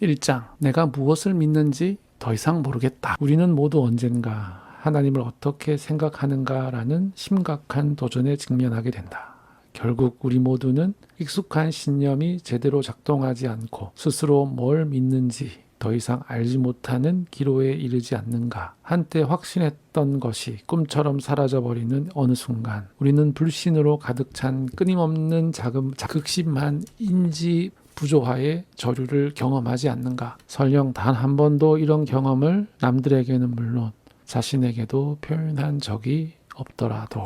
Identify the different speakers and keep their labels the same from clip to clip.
Speaker 1: 1장, 내가 무엇을 믿는지 더 이상 모르겠다. 우리는 모두 언젠가 하나님을 어떻게 생각하는가라는 심각한 도전에 직면하게 된다. 결국 우리 모두는 익숙한 신념이 제대로 작동하지 않고 스스로 뭘 믿는지 더 이상 알지 못하는 기로에 이르지 않는가. 한때 확신했던 것이 꿈처럼 사라져버리는 어느 순간 우리는 불신으로 가득 찬 끊임없는 자극심한 인지 부조화의 저류를 경험하지 않는가. 설령 단 한 번도 이런 경험을 남들에게는 물론 자신에게도 표현한 적이 없더라도.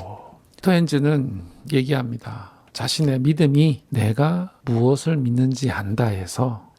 Speaker 1: 스토헨즈는 얘기합니다. 자신의 믿음이 내가 무엇을 믿는지 안다 해서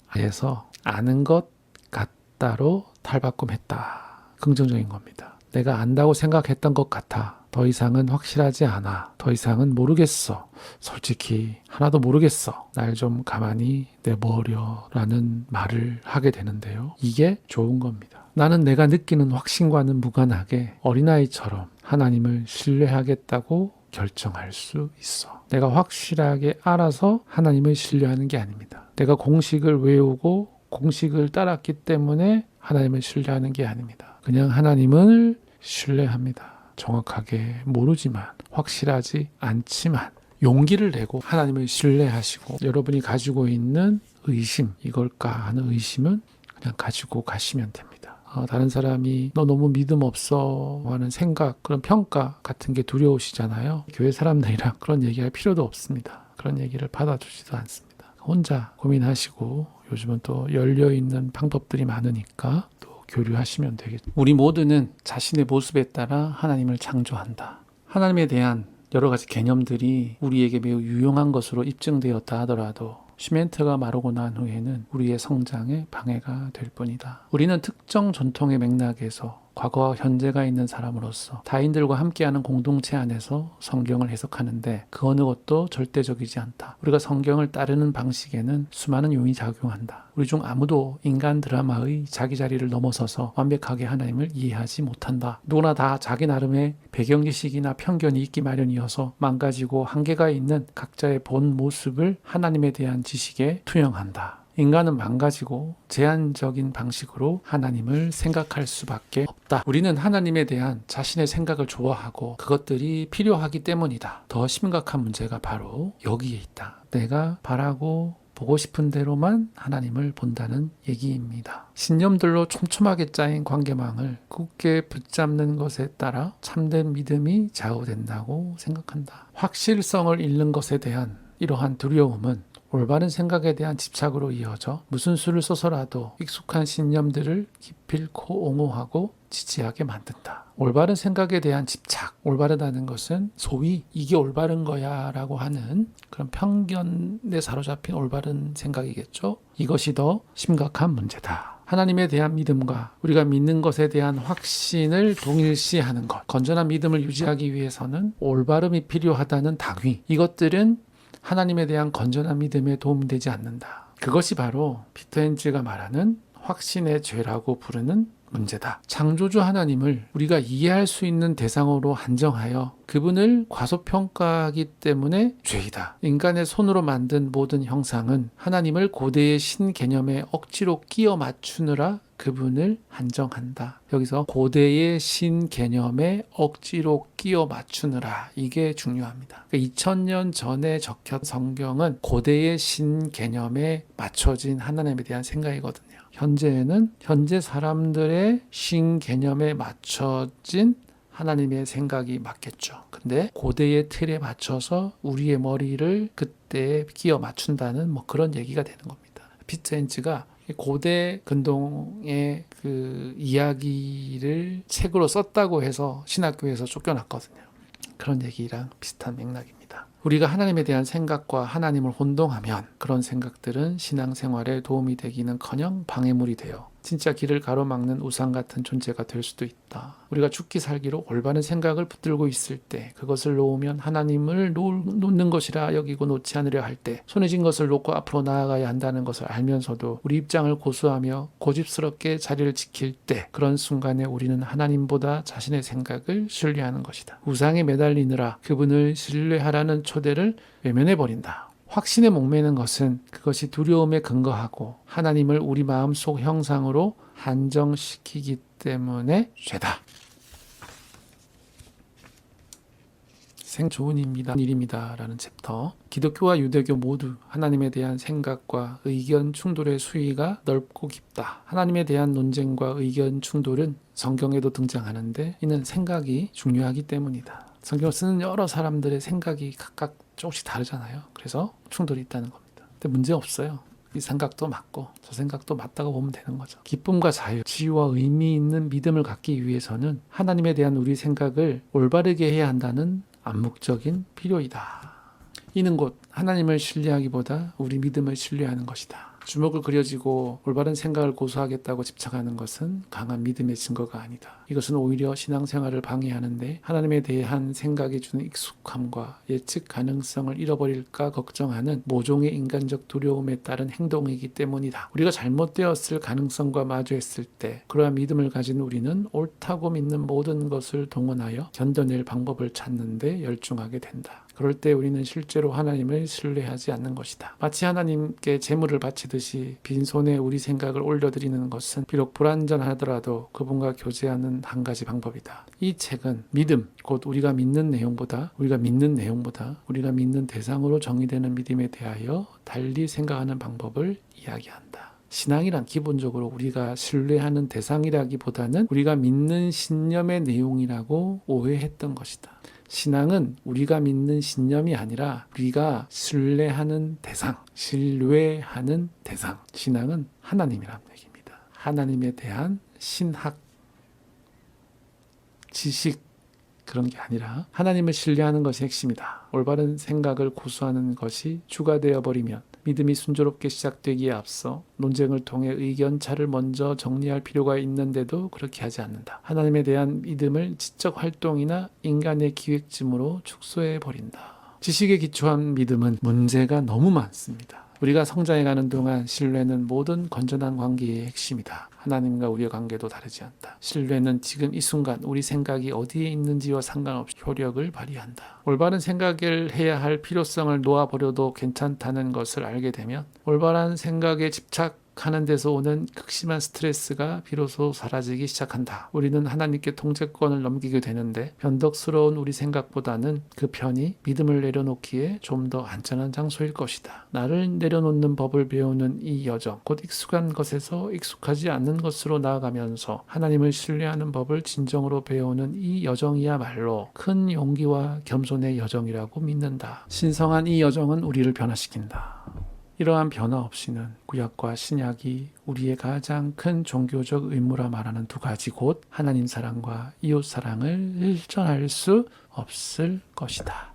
Speaker 1: 아는 것 같다로 탈바꿈했다. 긍정적인 겁니다. 내가 안다고 생각했던 것 같아. 더 이상은 확실하지 않아. 더 이상은 모르겠어. 솔직히 하나도 모르겠어. 날 좀 가만히 내버려 라는 말을 하게 되는데요. 이게 좋은 겁니다. 나는 내가 느끼는 확신과는 무관하게 어린아이처럼 하나님을 신뢰하겠다고 결정할 수 있어. 내가 확실하게 알아서 하나님을 신뢰하는 게 아닙니다. 내가 공식을 외우고 공식을 따랐기 때문에 하나님을 신뢰하는 게 아닙니다. 그냥 하나님을 신뢰합니다. 정확하게 모르지만, 확실하지 않지만 용기를 내고 하나님을 신뢰하시고 여러분이 가지고 있는 의심, 이걸까 하는 의심은 그냥 가지고 가시면 됩니다. 다른 사람이 너 너무 믿음 없어 하는 생각, 그런 평가 같은 게 두려우시잖아요. 교회 사람들이랑 그런 얘기할 필요도 없습니다. 그런 얘기를 받아주지도 않습니다. 혼자 고민하시고 요즘은 또 열려있는 방법들이 많으니까 또 교류하시면 되겠죠. 우리 모두는 자신의 모습에 따라 하나님을 창조한다. 하나님에 대한 여러 가지 개념들이 우리에게 매우 유용한 것으로 입증되었다 하더라도 시멘트가 마르고 난 후에는 우리의 성장에 방해가 될 뿐이다. 우리는 특정 전통의 맥락에서 과거와 현재가 있는 사람으로서 타인들과 함께하는 공동체 안에서 성경을 해석하는데 그 어느 것도 절대적이지 않다. 우리가 성경을 따르는 방식에는 수많은 요인이 작용한다. 우리 중 아무도 인간 드라마의 자기 자리를 넘어서서 완벽하게 하나님을 이해하지 못한다. 누구나 다 자기 나름의 배경지식이나 편견이 있기 마련이어서 망가지고 한계가 있는 각자의 본 모습을 하나님에 대한 지식에 투영한다. 인간은 망가지고 제한적인 방식으로 하나님을 생각할 수밖에 없다. 우리는 하나님에 대한 자신의 생각을 좋아하고 그것들이 필요하기 때문이다. 더 심각한 문제가 바로 여기에 있다. 내가 바라고 보고 싶은 대로만 하나님을 본다는 얘기입니다. 신념들로 촘촘하게 짜인 관계망을 굳게 붙잡는 것에 따라 참된 믿음이 좌우된다고 생각한다. 확실성을 잃는 것에 대한 이러한 두려움은 올바른 생각에 대한 집착으로 이어져 무슨 수를 써서라도 익숙한 신념들을 기필코 옹호하고 지지하게 만든다. 올바른 생각에 대한 집착, 올바르다는 것은 소위 이게 올바른 거야 라고 하는 그런 편견에 사로잡힌 올바른 생각이겠죠. 이것이 더 심각한 문제다. 하나님에 대한 믿음과 우리가 믿는 것에 대한 확신을 동일시하는 것, 건전한 믿음을 유지하기 위해서는 올바름이 필요하다는 당위, 이것들은 하나님에 대한 건전한 믿음에 도움되지 않는다. 그것이 바로 피터 헨즈가 말하는 확신의 죄라고 부르는 문제다. 창조주 하나님을 우리가 이해할 수 있는 대상으로 한정하여 그분을 과소평가하기 때문에 죄이다. 인간의 손으로 만든 모든 형상은 하나님을 고대의 신 개념에 억지로 끼워 맞추느라 그분을 한정한다. 여기서 고대의 신 개념에 억지로 끼워 맞추느라, 이게 중요합니다. 2000년 전에 적힌 성경은 고대의 신 개념에 맞춰진 하나님에 대한 생각이거든요. 현재는 현재 사람들의 신 개념에 맞춰진 하나님의 생각이 맞겠죠. 근데 고대의 틀에 맞춰서 우리의 머리를 그때 끼워 맞춘다는 그런 얘기가 되는 겁니다. 피터 헨즈가 고대 근동의 그 이야기를 책으로 썼다고 해서 신학교에서 쫓겨났거든요. 그런 얘기랑 비슷한 맥락입니다. 우리가 하나님에 대한 생각과 하나님을 혼동하면 그런 생각들은 신앙생활에 도움이 되기는커녕 방해물이 되어 진짜 길을 가로막는 우상 같은 존재가 될 수도 있다. 우리가 죽기 살기로 올바른 생각을 붙들고 있을 때, 그것을 놓으면 하나님을 놓는 것이라 여기고 놓지 않으려 할 때, 손에 쥔 것을 놓고 앞으로 나아가야 한다는 것을 알면서도 우리 입장을 고수하며 고집스럽게 자리를 지킬 때, 그런 순간에 우리는 하나님보다 자신의 생각을 신뢰하는 것이다. 우상에 매달리느라 그분을 신뢰하라는 초대를 외면해버린다. 확신에 목매는 것은 그것이 두려움에 근거하고 하나님을 우리 마음속 형상으로 한정시키기 때문에 죄다. 좋은 일입니다. 라는 챕터. 기독교와 유대교 모두 하나님에 대한 생각과 의견 충돌의 수위가 넓고 깊다. 하나님에 대한 논쟁과 의견 충돌은 성경에도 등장하는데 이는 생각이 중요하기 때문이다. 성경을 쓰는 여러 사람들의 생각이 각각 조금씩 다르잖아요. 그래서 충돌이 있다는 겁니다. 근데 문제 없어요. 이 생각도 맞고 저 생각도 맞다고 보면 되는 거죠. 기쁨과 자유, 지혜와 의미 있는 믿음을 갖기 위해서는 하나님에 대한 우리 생각을 올바르게 해야 한다는 암묵적인 필요이다. 이는 곧 하나님을 신뢰하기보다 우리 믿음을 신뢰하는 것이다. 주먹을 그려지고 올바른 생각을 고수하겠다고 집착하는 것은 강한 믿음의 증거가 아니다. 이것은 오히려 신앙생활을 방해하는데 하나님에 대한 생각이 주는 익숙함과 예측 가능성을 잃어버릴까 걱정하는 모종의 인간적 두려움에 따른 행동이기 때문이다. 우리가 잘못되었을 가능성과 마주했을 때 그러한 믿음을 가진 우리는 옳다고 믿는 모든 것을 동원하여 견뎌낼 방법을 찾는 데 열중하게 된다. 그럴 때 우리는 실제로 하나님을 신뢰하지 않는 것이다. 마치 하나님께 제물을 바치듯이 빈손에 우리 생각을 올려드리는 것은 비록 불완전하더라도 그분과 교제하는 한 가지 방법이다. 이 책은 믿음, 곧 우리가 믿는 내용보다 우리가 믿는 대상으로 정의되는 믿음에 대하여 달리 생각하는 방법을 이야기한다. 신앙이란 기본적으로 우리가 신뢰하는 대상이라기보다는 우리가 믿는 신념의 내용이라고 오해했던 것이다. 신앙은 우리가 믿는 신념이 아니라 우리가 신뢰하는 대상. 신앙은 하나님이란 얘기입니다. 하나님에 대한 신학, 지식 그런 게 아니라 하나님을 신뢰하는 것이 핵심이다. 올바른 생각을 고수하는 것이 주가 되어버리면 믿음이 순조롭게 시작되기에 앞서 논쟁을 통해 의견차를 먼저 정리할 필요가 있는데도 그렇게 하지 않는다. 하나님에 대한 믿음을 지적 활동이나 인간의 기획쯤으로 축소해버린다. 지식에 기초한 믿음은 문제가 너무 많습니다. 우리가 성장해가는 동안 신뢰는 모든 건전한 관계의 핵심이다. 하나님과 우리의 관계도 다르지 않다. 신뢰는 지금 이 순간 우리 생각이 어디에 있는지와 상관없이 효력을 발휘한다. 올바른 생각을 해야 할 필요성을 놓아버려도 괜찮다는 것을 알게 되면 올바른 생각에 집착하는 데서 오는 극심한 스트레스가 비로소 사라지기 시작한다. 우리는 하나님께 통제권을 넘기게 되는데 변덕스러운 우리 생각보다는 그 편이 믿음을 내려놓기에 좀 더 안전한 장소일 것이다. 나를 내려놓는 법을 배우는 이 여정, 곧 익숙한 것에서 익숙하지 않는 것으로 나아가면서 하나님을 신뢰하는 법을 진정으로 배우는 이 여정이야말로 큰 용기와 겸손의 여정이라고 믿는다. 신성한 이 여정은 우리를 변화시킨다. 이러한 변화 없이는 구약과 신약이 우리의 가장 큰 종교적 의무라 말하는 두 가지 곧 하나님 사랑과 이웃 사랑을 실천할 수 없을 것이다.